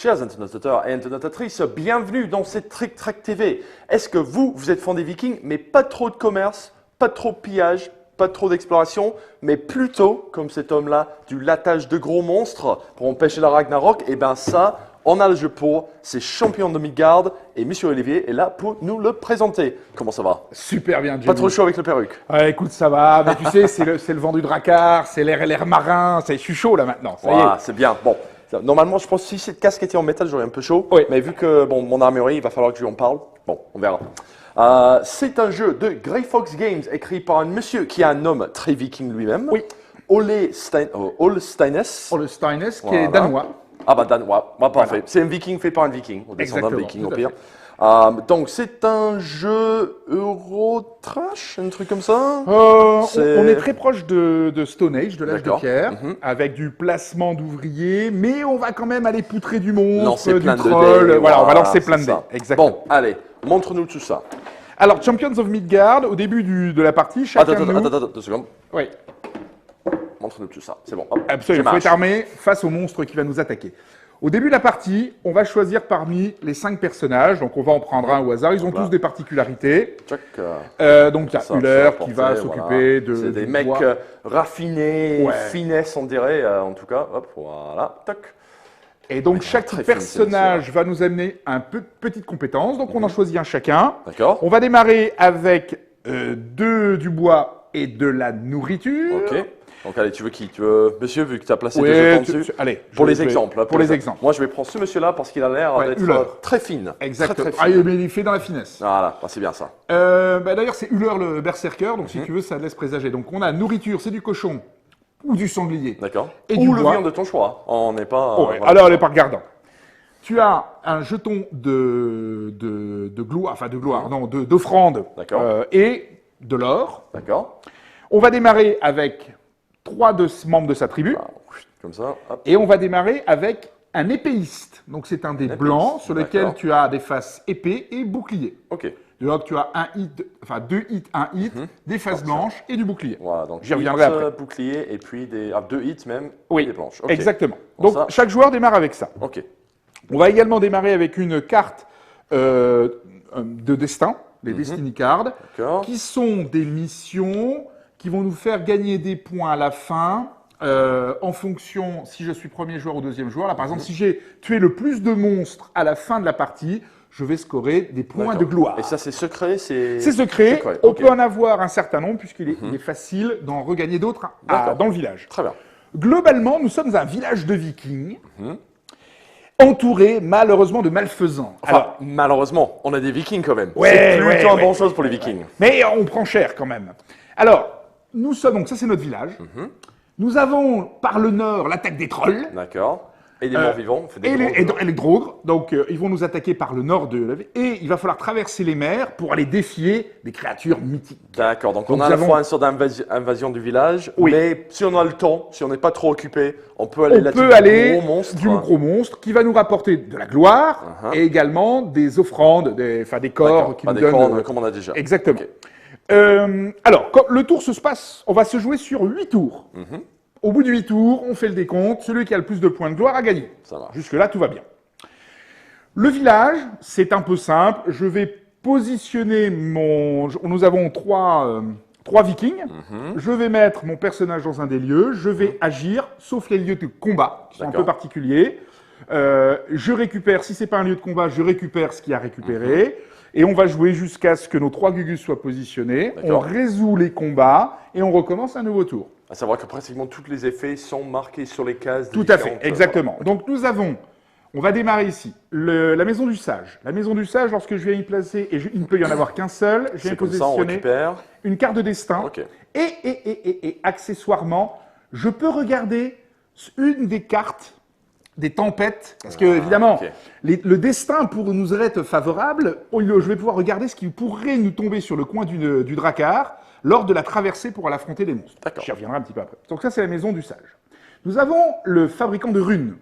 Chers internautes et internautatrices, bienvenue dans cette Trick Track TV. Est-ce que vous êtes fan des Vikings, mais pas trop de commerce, pas trop de pillage, pas trop d'exploration, mais plutôt, comme cet homme-là, du latage de gros monstres pour empêcher la Ragnarok? Eh bien ça, on a le jeu pour, c'est Champions of Midgard et Monsieur Olivier est là pour nous le présenter. Comment ça va? Super bien, Jenny. Pas trop chaud avec le perruque? Ouais, écoute, ça va, mais tu sais, c'est le vent du Drakkar, c'est l'air marin, je suis chaud là maintenant, ça y est. C'est bien. Bon, normalement, je pense que si cette casque était en métal, j'aurais un peu chaud. Oui. Mais vu que mon armurerie, il va falloir que je lui en parle. Bon, on verra. C'est un jeu de Grey Fox Games écrit par un monsieur qui a un nom très viking lui-même. Oui. Ole Steines. Ole Steines, qui est danois. Ah bah danois, parfait. Voilà. C'est un viking fait par un viking, ou descendant de Exactement, viking au tout à pire. Donc c'est un jeu Eurotrash, un truc comme ça? On est très proche de Stone Age, de l'âge de D'accord. pierre, avec du placement d'ouvriers, mais on va quand même aller poutrer du monstre, Lancer du plein de troll, dés, voilà, on va voilà, lancer plein de c'est dés. ça. Exactement. Bon, allez, montre-nous tout ça. Alors, Champions of Midgard, au début de la partie, chacun de nous... Attends, 2 secondes. Oui, Montre-nous tout ça, c'est bon. Hop, absolument. Il faut je être armé face au monstre qui va nous attaquer. Au début de la partie, on va choisir parmi les 5 personnages, donc on va en prendre un au hasard, ils ont Voilà. tous des particularités. Check, Donc il y a ça, Uller ça, qui va portée, s'occuper voilà. C'est de... des du mecs bois. raffinés, Ouais. finesse on dirait, en tout cas. Hop, voilà, toc. Et donc Ouais, chaque très fine, personnage va nous amener un peu de petites compétences, donc on en choisit un chacun. D'accord. On va démarrer avec du bois et de la nourriture. Ok. Donc allez, tu veux qui? Tu veux monsieur, vu que tu as placé Oui, 2 jetons dessus? allez. Pour je les vais- exemples. hein, Pour les exemples. Moi, je vais prendre ce monsieur-là parce qu'il a l'air Ouais, d'être Uller. très fine. Exactement. Très, très fine. Mais il est fait dans la finesse. Voilà, c'est bien ça. D'ailleurs, c'est Uller le berserker, donc si tu veux, ça te laisse présager. Donc on a nourriture, c'est du cochon ou du sanglier. D'accord. Et Ou du le bois. viande de ton choix. On n'est pas. Ouais, voilà. alors, elle est pas regardant. Tu as un jeton de gloire, enfin de gloire, non, d'offrande D'accord. et de l'or. D'accord. On va démarrer avec 3 membres de sa tribu Comme ça. Hop. et on va démarrer avec un épéiste. Donc c'est un des Épéiste, blancs sur lequel d'accord. tu as des faces épée et bouclier. Ok. Donc tu as 2 hits, 1 hit, des faces blanches et du bouclier. Voilà. Donc J'y reviendrai après. bouclier et puis 2 hits même. Oui, Et des planches. Ok. exactement. Bon, Donc ça- chaque joueur démarre avec ça. Ok. On va également démarrer avec une carte de destin, les Destiny Cards, D'accord. qui sont des missions qui vont nous faire gagner des points à la fin en fonction si je suis premier joueur ou deuxième joueur. Là, par exemple, si j'ai tué le plus de monstres à la fin de la partie, je vais scorer des points D'accord. de gloire. Et ça, c'est secret, c'est. C'est secret, on ok. peut en avoir un certain nombre puisqu'il est, il est facile d'en regagner d'autres D'accord. dans le village. Très bien. Globalement, nous sommes un village de vikings, entouré malheureusement de malfaisants. Enfin, malheureusement, on a des Vikings quand même. Ouais, c'est plutôt ouais, une ouais. bonne chose pour les Vikings. Mais on prend cher quand même. Alors, nous sommes, donc ça c'est notre village. Nous avons par le nord l'attaque des trolls D'accord. Et des morts vivants. On fait des et gros jeux. les drogres. Donc ils vont nous attaquer par le nord de la ville. Et il va falloir traverser les mers pour aller défier des créatures mythiques. D'accord, donc Donc on a à nous la avons- fois une sorte d'invasion du village, Oui. mais si on a le temps, si on n'est pas trop occupé, on peut aller On là-dessus peut du aller gros monstre. du gros monstre qui va nous rapporter de la gloire et également des offrandes, des corps D'accord, qui pas nous des donnent. cornes comme on a déjà. Exactement. Ok. Alors, quand le tour se passe, on va se jouer sur 8 tours. Au bout de 8 tours, on fait le décompte. Celui qui a le plus de points de gloire a gagné. Ça marche. Jusque-là, tout va bien. Le village, c'est un peu simple. Je vais positionner mon... Nous avons 3 vikings. Je vais mettre mon personnage dans un des lieux. Je vais agir, sauf les lieux de combat, qui sont un peu D'accord. particuliers. Je récupère, si c'est pas un lieu de combat, je récupère ce qu'il y a récupéré. Et on va jouer jusqu'à ce que nos 3 gugus soient positionnés. On D'accord. résout les combats et on recommence un nouveau tour. À savoir que pratiquement tous les effets sont marqués sur les cases. Tout à fait, exactement. Donc nous avons, on va démarrer ici, la maison du sage. La maison du sage, lorsque je viens y placer, et il ne peut y en avoir qu'un seul, je viens C'est comme ça, on positionner récupère. une carte de destin. Ok. Et accessoirement, je peux regarder une des cartes des tempêtes, parce que évidemment, ok. le destin pour nous être favorable, je vais pouvoir regarder ce qui pourrait nous tomber sur le coin du Drakkar lors de la traversée pour aller affronter les monstres. D'accord. J'y reviendrai un petit peu après. Donc ça, c'est la maison du sage. Nous avons le fabricant de runes.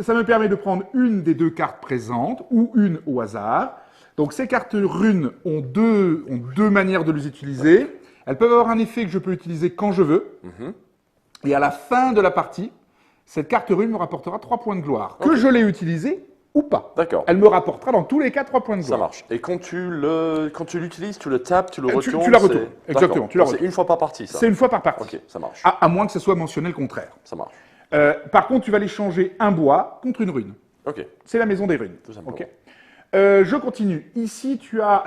Ça me permet de prendre une des 2 cartes présentes ou une au hasard. Donc ces cartes runes ont deux manières de les utiliser. Elles peuvent avoir un effet que je peux utiliser quand je veux. Et à la fin de la partie, cette carte rune me rapportera 3 points de gloire. Que je l'ai utilisée ou pas. D'accord. Elle me rapportera dans tous les cas 3 points de Ça gloire. marche. Et quand tu l'utilises, tu le tapes, tu le retournes. tu la retournes. c'est- Exactement, D'accord. tu la C'est retournes. une fois par partie, ça. C'est une fois par partie. Ok, ça marche. À moins que ce soit mentionné le contraire. Ça marche. Par contre, tu vas aller changer un bois contre une rune. Ok. C'est la maison des runes. Tout simplement. Ok. Je continue. Ici, tu as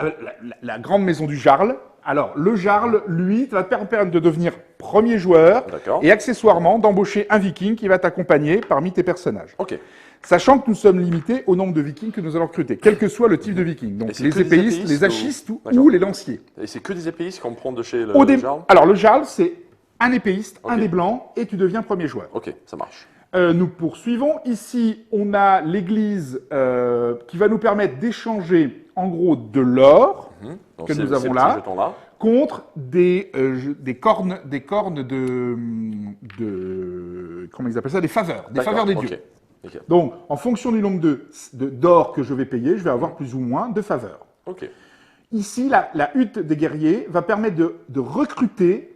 la grande maison du Jarl. Alors, le Jarl, lui, va te permettre de devenir premier joueur D'accord. et accessoirement d'embaucher un viking qui va t'accompagner parmi tes personnages. Ok. Sachant que nous sommes limités au nombre de vikings que nous allons recruter, quel que soit le type de viking. Et Donc, c'est les que des épéistes, épéistes les achistes D'accord. ou les lanciers. Et c'est que des épéistes qu'on prend de chez le Au dé- Jarl. Alors, le Jarl, c'est un épéiste, Ok. un des blancs, et tu deviens premier joueur. Ok, ça marche. Nous poursuivons. Ici, on a l'église qui va nous permettre d'échanger, en gros, de l'or Donc, que c'est- nous ces avons petits là jetons-là. contre des cornes comment ils appellent ça, des faveurs D'accord, des ok. dieux. Ok. Donc, en fonction du nombre d'or que je vais payer, je vais avoir plus ou moins de faveurs. Ok. Ici, la hutte des guerriers va permettre de recruter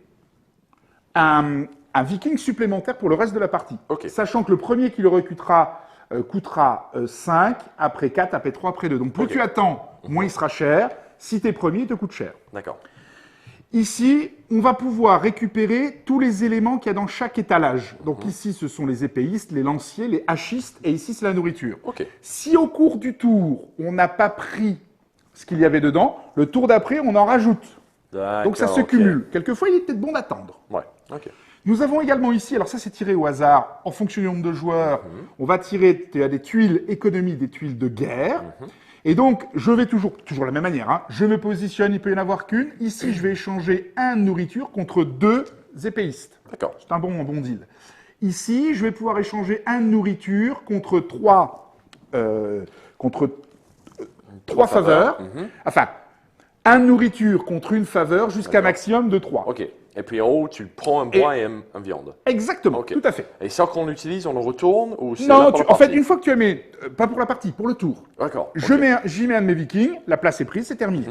un viking supplémentaire pour le reste de la partie. Ok. Sachant que le premier qui le recrutera coûtera 5, après 4, après 3, après 2. Donc plus Ok. tu attends, moins il sera cher. Si tu es premier, il te coûte cher. D'accord. Ici, on va pouvoir récupérer tous les éléments qu'il y a dans chaque étalage. Donc ici, ce sont les épéistes, les lanciers, les hachistes, et ici, c'est la nourriture. Ok. Si au cours du tour, on n'a pas pris ce qu'il y avait dedans, le tour d'après, on en rajoute. Donc ça se ok. cumule. Quelquefois, il est peut-être bon d'attendre. Ouais. Ok. Nous avons également ici, alors ça c'est tiré au hasard, en fonction du nombre de joueurs, on va tirer, tu as des tuiles économie, des tuiles de guerre. Et donc, je vais toujours la même manière, hein. Je me positionne, il peut y en avoir qu'une. Ici, je vais échanger un nourriture contre 2 épéistes. D'accord. C'est un bon deal. Ici, je vais pouvoir échanger un nourriture contre 3 faveurs. Enfin, un nourriture contre une faveur jusqu'à D'accord. maximum de 3. Ok. Et puis en haut, tu prends un bois et un viande. Exactement, Ok. tout à fait. Et ça, qu'on l'utilise, on le retourne ou c'est Non, là pour la en fait, partie une fois que tu as mis, pas pour la partie, pour le tour, D'accord. j'y ok. mets un de mes vikings, la place est prise, c'est terminé.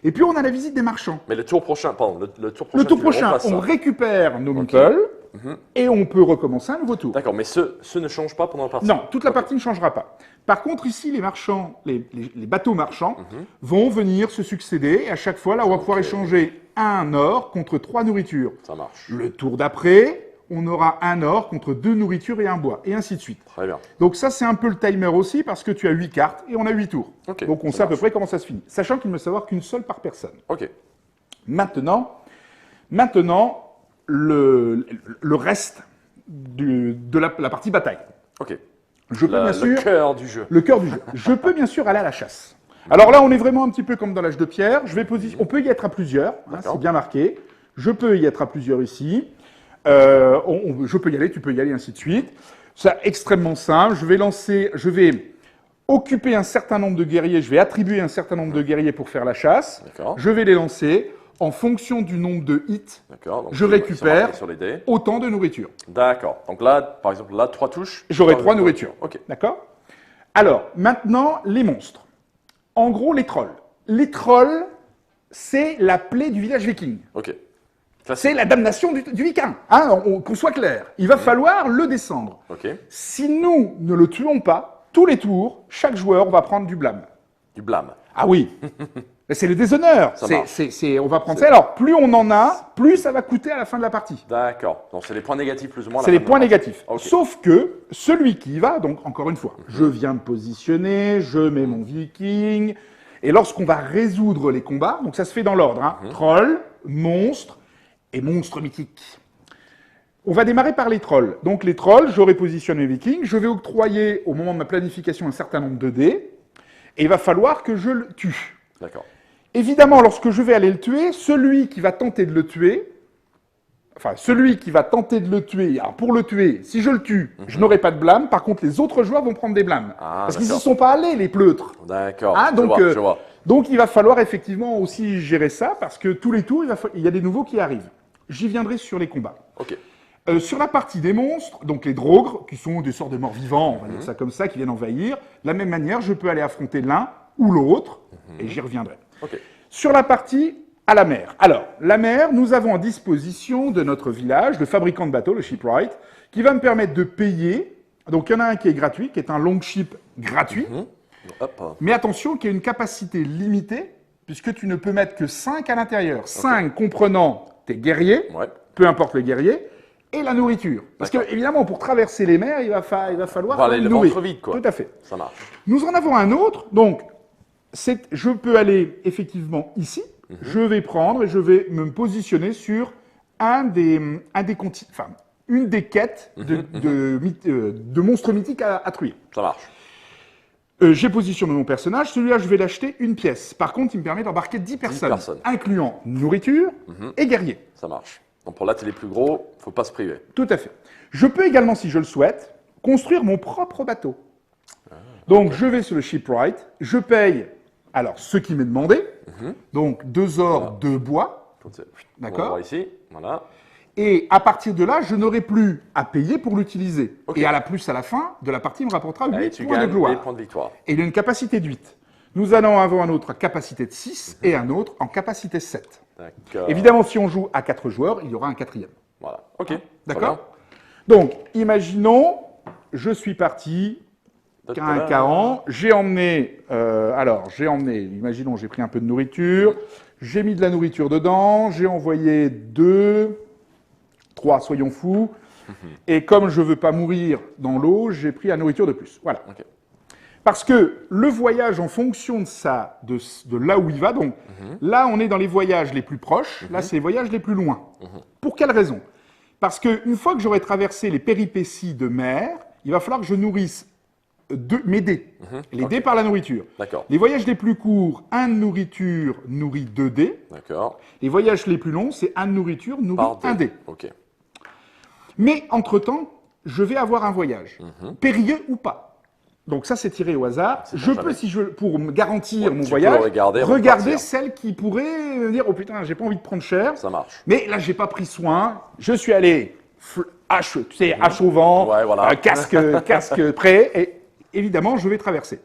Et puis on a la visite des marchands. Mais le tour prochain, pardon, le tour prochain. Le tour tu prochain, remplaces on ça. récupère nos meeples et on peut recommencer un nouveau tour. D'accord, mais ce ne change pas pendant la partie. Non, toute la partie ne changera pas. Par contre, ici, les marchands, les bateaux marchands vont venir se succéder et à chaque fois, là, on va pouvoir échanger un or contre 3 nourritures. Ça marche. Le tour d'après, on aura un or contre 2 nourritures et un bois, et ainsi de suite. Très bien. Donc ça, c'est un peu le timer aussi, parce que tu as 8 cartes et on a 8 tours. Ok, Donc on ça sait à peu marche. près comment ça se finit. Sachant qu'il ne me savoir qu'une seule par personne. Ok. Maintenant le reste de la partie bataille. Ok. Je peux bien sûr... Le cœur du jeu. Le cœur du jeu. Je peux bien sûr aller à la chasse. Alors là, on est vraiment un petit peu comme dans l'âge de pierre. On peut y être à plusieurs, hein, D'accord. c'est bien marqué. Je peux y être à plusieurs ici. Je peux y aller, tu peux y aller, ainsi de suite. C'est extrêmement simple. Je vais occuper un certain nombre de guerriers. Je vais attribuer un certain nombre de guerriers pour faire la chasse. D'accord. Je vais les lancer. En fonction du nombre de hits, D'accord. Donc, je ils sont récupère marqués sur les dés. autant de nourriture. D'accord. Donc là, par exemple, là, 3 touches. J'aurai 3 nourritures. Ok. D'accord? Alors, maintenant, les monstres. En gros, les trolls. Les trolls, c'est la plaie du village viking. Ok. C'est la damnation du viking. Hein, qu'on soit clair. Il va falloir le descendre. Ok. Si nous ne le tuons pas, tous les tours, chaque joueur va prendre du blâme. Du blâme. Ah oui. Mais c'est le déshonneur. Ça marche. On va prendre ça. Alors, plus on en a, plus ça va coûter à la fin de la partie. D'accord. Donc c'est les points négatifs plus ou moins. à la C'est les fin de points la partie. négatifs. Ok. Sauf que celui qui y va, donc encore une fois, je viens me positionner, je mets mon viking, et lorsqu'on va résoudre les combats, donc ça se fait dans l'ordre, hein, troll, monstre et monstre mythique. On va démarrer par les trolls. Donc les trolls, j'aurai positionné mes vikings, je vais octroyer au moment de ma planification un certain nombre de dés, et il va falloir que je le tue. D'accord. Évidemment, lorsque je vais aller le tuer, celui qui va tenter de le tuer, alors pour le tuer, si je le tue, je n'aurai pas de blâme, par contre les autres joueurs vont prendre des blâmes. Ah, parce qu'ils n'y d'accord. sont pas allés, les pleutres. D'accord. Ah, donc, je vois. donc il va falloir effectivement aussi gérer ça, parce que tous les tours, il y a des nouveaux qui arrivent. J'y viendrai sur les combats. Ok. Sur la partie des monstres, donc les drogres, qui sont des sortes de morts vivants, on va dire ça comme ça, qui viennent envahir, de la même manière, je peux aller affronter l'un ou l'autre, et j'y reviendrai. Ok. Sur la partie à la mer. Alors, la mer, nous avons en disposition de notre village, le fabricant de bateaux, le Shipwright, qui va me permettre de payer. Donc, il y en a un qui est gratuit, qui est un longship gratuit. Hop. Mais attention, qui a une capacité limitée, puisque tu ne peux mettre que 5 à l'intérieur. 5 comprenant tes guerriers, Ouais. peu importe le guerrier, et la nourriture. Parce que, évidemment, pour traverser les mers, il va falloir Faut aller le nourrir. ventre vide, quoi. Tout à fait. Ça marche. Nous en avons un autre. Donc, je peux aller effectivement ici. Je vais prendre et je vais me positionner sur une des quêtes de monstres mythiques à tuer. Ça marche. J'ai positionné mon personnage. Celui-là, je vais l'acheter une pièce. Par contre, il me permet d'embarquer 10 personnes, incluant nourriture et guerrier. Ça marche. Donc pour là, tu es les plus gros, faut pas se priver. Tout à fait. Je peux également, si je le souhaite, construire mon propre bateau. Donc, je vais sur le Shipwright, je paye alors ce qui m'est demandé, donc 2 ors, 2 bois, d'accord. On va voir ici, voilà. Et à partir de là, je n'aurai plus à payer pour l'utiliser. Et à la fin de la partie, il me rapportera 8 Et tu points de gagnes gloire. des points de victoire. Et il a une capacité de 8. Nous allons avoir un autre à capacité de 6 et un autre en capacité 7. D'accord. Évidemment, si on joue à 4 joueurs, il y aura un 4e. Voilà. Ok. D'accord. Donc, imaginons, je suis parti, un caran, j'ai emmené, imaginons, j'ai pris un peu de nourriture, j'ai mis de la nourriture dedans, j'ai envoyé 2, 3, soyons fous, et comme je ne veux pas mourir dans l'eau, j'ai pris la nourriture de plus. Voilà. Ok. Parce que le voyage, en fonction de là où il va, donc là, on est dans les voyages les plus proches, là, c'est les voyages les plus loin. Pour quelle raison? Parce qu'une fois que j'aurai traversé les péripéties de mer, il va falloir que je nourrisse mes dés. Les dés par la nourriture. D'accord. Les voyages les plus courts, 1 de nourriture nourrit 2 dés. D'accord. Les voyages les plus longs, c'est 1 de nourriture nourrit Par 1 dé. Ok. Mais entre-temps, je vais avoir un voyage, périlleux ou pas. Donc ça, c'est tiré au hasard. Je peux, pour me garantir mon voyage, regarder celle qui pourrait me dire « Oh putain, j'ai pas envie de prendre cher. » Ça marche. Mais là, j'ai pas pris soin. Je suis allé hache au vent, Ouais, voilà. casque prêt, et évidemment, je vais traverser.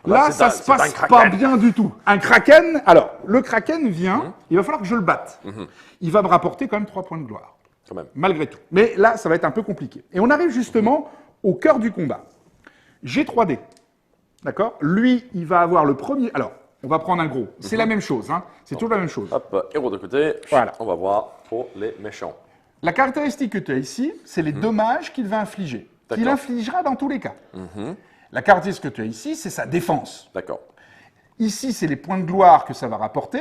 Là, ça se passe pas bien du tout. Un kraken, alors, le kraken vient, il va falloir que je le batte. Il va me rapporter quand même 3 points de gloire. Quand même. Malgré tout. Mais là, ça va être un peu compliqué. Et on arrive justement au cœur du combat. J'ai 3 dés. D'accord? Lui, il va avoir le premier. Alors, on va prendre un gros. C'est la même chose. Hein. C'est toujours la même chose. Hop, héros de côté. Voilà. On va voir pour les méchants. La caractéristique que tu as ici, c'est les dommages qu'il va infliger. Qu'il infligera dans tous les cas. La caractéristique que tu as ici, c'est sa défense. D'accord. Ici, c'est les points de gloire que ça va rapporter.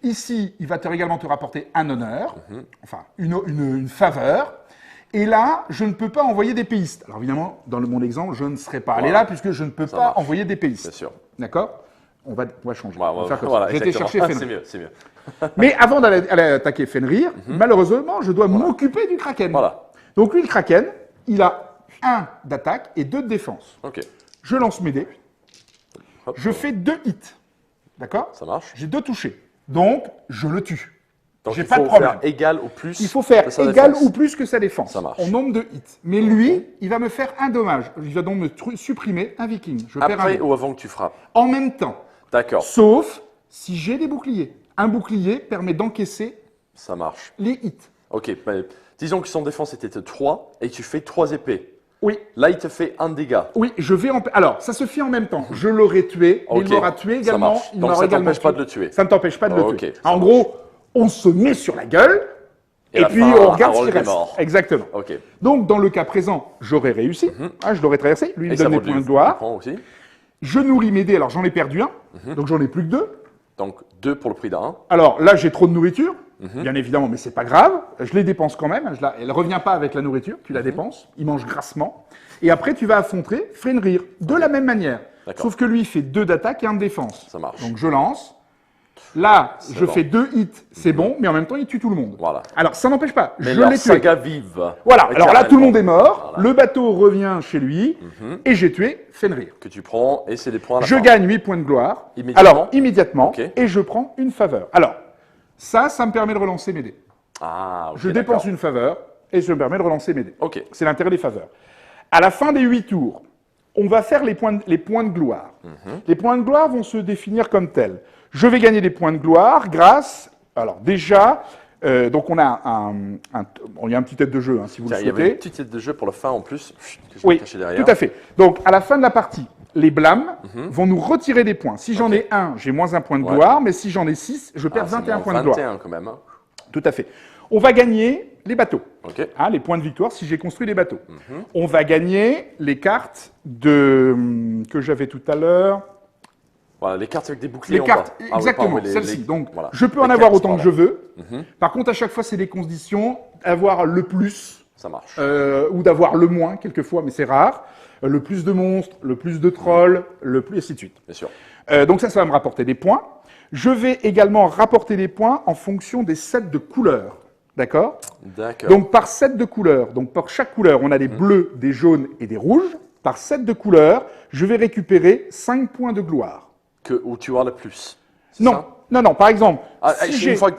Ici, il va également te rapporter un honneur, enfin une faveur. Et là, je ne peux pas envoyer des péistes. Alors évidemment, dans mon exemple, je ne serais pas allé là puisque je ne peux pas envoyer des péistes. Bien sûr. D'accord? On va changer. Ouais, on va faire comme voilà, ça. J'ai été chercher Fenrir. C'est mieux, c'est mieux. Mais avant d'aller attaquer Fenrir, malheureusement, je dois m'occuper du Kraken. Voilà. Donc lui, le Kraken, il a 1 d'attaque et 2 de défense. Ok. Je lance mes dés. Hop. Je fais 2 hits. D'accord? Ça marche. J'ai 2 touchés. Donc, je le tue. Donc J'ai il pas de faut problème. faire égal ou plus. Il faut faire que sa égal défense. ou plus que sa défense. Ça marche. En nombre de hits. Mais lui, il va me faire un dommage. Il va donc me supprimer un viking. Je perds un Après dé. ou avant que tu frappes. En même temps. D'accord. Sauf si j'ai des boucliers. Un bouclier permet d'encaisser Ça marche. les hits. Ok. Disons que son défense était de 3 et tu fais 3 épées. Oui. Là, il te fait 1 dégât. Oui, je vais alors, ça se fait en même temps. Je l'aurai tué, mais Ok. il m'aura tué Ça également. marche. Il Donc m'aura ça également t'empêche pas tué. de le tuer. Ça ne t'empêche pas de le Ok, tuer. ça En gros, on se met sur la gueule et la puis fin, on regarde ce Harold qui est reste. mort. Exactement. Ok. Donc, dans le cas présent, j'aurais réussi. Je l'aurais traversé. Lui, il me ça donne des vaut points de tu gloire. prends aussi. Je nourris mes dés. Alors, j'en ai perdu un. Donc, j'en ai plus que 2. Donc 2 pour le prix d'un. Alors, là, j'ai trop de nourriture. Bien évidemment, mais c'est pas grave. Je les dépense quand même. Elle ne revient pas avec la nourriture. Tu la dépenses. Il mange grassement. Et après, tu vas affronter Fenrir de la même manière. D'accord. Sauf que lui, il fait 2 d'attaque et 1 de défense. Ça marche. Donc, je lance. Là, je bon. fais 2 hits. C'est bon, mais en même temps, il tue tout le monde. Voilà. Alors, ça n'empêche pas. Mais je leur l'ai tué. saga vive. Voilà. Alors là, tout le monde est Carrément. mort. Voilà. Le bateau revient chez lui. Et j'ai tué Fenrir. Que tu prends et c'est des points à la Je fin. gagne 8 points de gloire. Immédiatement. Alors, immédiatement. Ok. Et je prends une faveur. Alors, ça me permet de relancer mes dés. Ah, ok, Je dépense d'accord. une faveur et ça me permet de relancer mes dés. Ok. C'est l'intérêt des faveurs. À la fin des 8 tours, on va faire les points de gloire. Les points de gloire vont se définir comme tels. Je vais gagner des points de gloire grâce Alors déjà, donc on a bon, il y a un petit tête de jeu, hein, si vous Tiens, le il y avait une souhaitez. petite tête de jeu pour la fin en plus, que je vais Oui, cacher derrière. tout à fait. Donc à la fin de la partie, les blâmes vont nous retirer des points. Si j'en Ok. ai un, j'ai moins un point de Ouais. gloire, mais si j'en ai 6, je perds c'est 21 moins points de gloire. 21 quand même. Hein. Tout à fait. On va gagner les bateaux. Ok. Hein, les points de victoire si j'ai construit des bateaux. On va gagner les cartes que j'avais tout à l'heure. Voilà, les cartes avec des boucliers. Les en cartes, bas. Ah oui, exactement, pardon, oui, celles-ci. Donc, voilà. je peux Les en avoir cartes, autant que pardon. je veux. Par contre, à chaque fois, c'est des conditions. Avoir le plus Ça marche. ou d'avoir le moins, quelquefois, mais c'est rare. Le plus de monstres, le plus de trolls, le plus, et ainsi de suite. Bien sûr. Donc ça va me rapporter des points. Je vais également rapporter des points en fonction des sets de couleurs. D'accord? D'accord. Donc par set de couleurs, donc par chaque couleur, on a des bleus, des jaunes et des rouges. Par set de couleurs, je vais récupérer 5 points de gloire. Où tu as le plus. C'est Non, ça non, par exemple,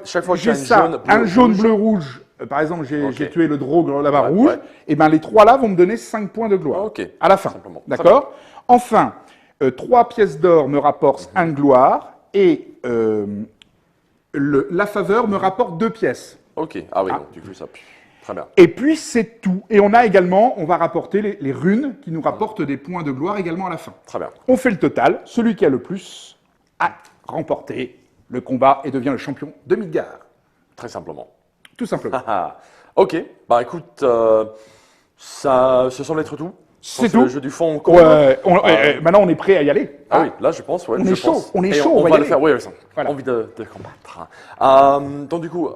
chaque fois que tu j'ai as ça, un jaune, bleu, rouge, par exemple, j'ai Ok. tué le drogue là-bas Ouais, rouge, ouais. et ben les trois là vont me donner 5 points de gloire. Ok. À la fin. Simplement. Très D'accord? Enfin, 3 pièces d'or me rapportent 1 gloire, et la faveur me rapporte 2 pièces. Ok. Ah oui, donc du coup, ça. Très bien. Et puis c'est tout. Et on a également, on va rapporter les runes qui nous rapportent des points de gloire également à la fin. Très bien. On fait le total. Celui qui a le plus a remporté le combat et devient le champion de Midgard. Très simplement. Tout simplement. Ah, ok. Bah écoute, ça semble être tout. C'est Le tout. jeu du fond. Ouais, maintenant on est prêt à y aller. Ah oui, là je pense, ouais. On je est chaud, pense. on est Et chaud, on on va va y le aller. faire, oui, oui, ça. Voilà. Envie de combattre. Donc du coup,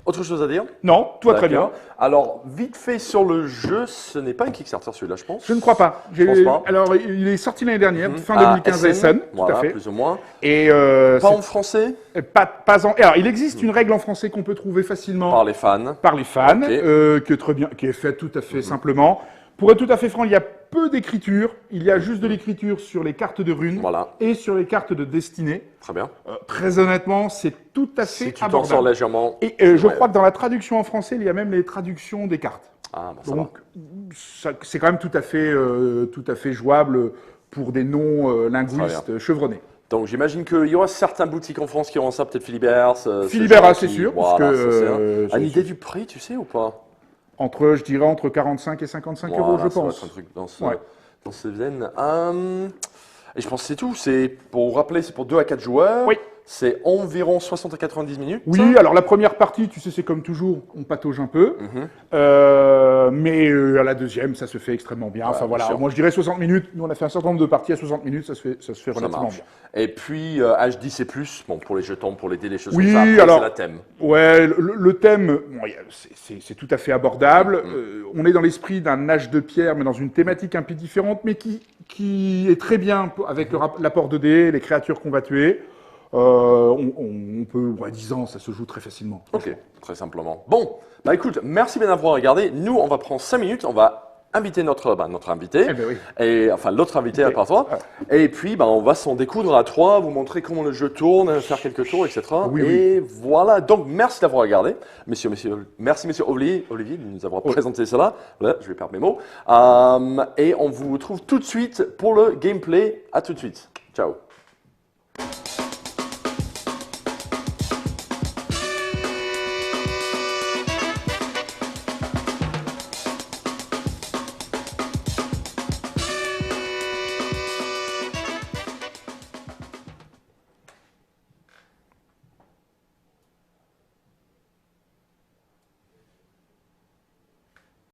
autre chose à dire? Non, toi très bien. D'accord. Alors, vite fait sur le jeu, ce n'est pas un Kickstarter celui-là, je pense. Je ne crois pas. pense pas. Alors il est sorti l'année dernière, fin Ah, 2015 à SN, tout voilà, à fait. plus ou moins. Et Pas en français, alors il existe une règle en français qu'on peut trouver facilement par les fans. par les fans, Ok. qui est faite tout à fait simplement. Pour être tout à fait franc, il y a peu d'écriture. Il y a juste de l'écriture sur les cartes de runes Voilà. et sur les cartes de destinée. Très bien. Très honnêtement, c'est tout à Si fait tu t'en sors abordable. légèrement. Et je ouais. crois que dans la traduction en français, il y a même les traductions des cartes. Ah, bah, ça va. Donc, c'est quand même tout à fait jouable pour des non-linguistes chevronnés. Donc j'imagine qu'il y aura certaines boutiques en France qui auront ça, peut-être Philibert. Philibert, c'est sûr, parce Voilà, que, c'est ça. c'est- Une idée du prix, tu sais ou pas? Je dirais entre 45 et 55 euros, je Voilà, ça va pense. être un truc Ouais. dans ces veines. Et je pense que c'est tout. C'est pour vous rappeler, c'est pour 2 à 4 joueurs. Oui. C'est environ 60 à 90 minutes. Oui, alors la première partie, tu sais, c'est comme toujours, on patauge un peu. Mais à la deuxième, ça se fait extrêmement bien. Enfin bien voilà, sûr. moi je dirais 60 minutes. Nous, on a fait un certain nombre de parties à 60 minutes, ça se fait Ça relativement marche. bien. Et puis H10 et plus, bon, pour les jetons, pour les dés, les choses Oui, comme ça. Après, alors- c'est la thème. Ouais, le thème, bon, c'est tout à fait abordable. On est dans l'esprit d'un âge de pierre, mais dans une thématique un peu différente, mais qui est très bien avec l'apport de dés, les créatures qu'on va tuer. On peut, 10 ans, ça se joue très facilement. Ok, très simplement. Bon, bah écoute, merci bien d'avoir regardé. Nous, on va prendre 5 minutes, on va inviter notre invité, Eh ben oui. et enfin l'autre invité à part toi. Et puis, on va s'en découdre à 3, vous montrer comment le jeu tourne, faire quelques tours, etc. Oui, et voilà, donc merci d'avoir regardé. Merci monsieur Olivier de nous avoir présenté cela. Voilà, je vais perdre mes mots. Et on vous retrouve tout de suite pour le gameplay. À tout de suite. Ciao.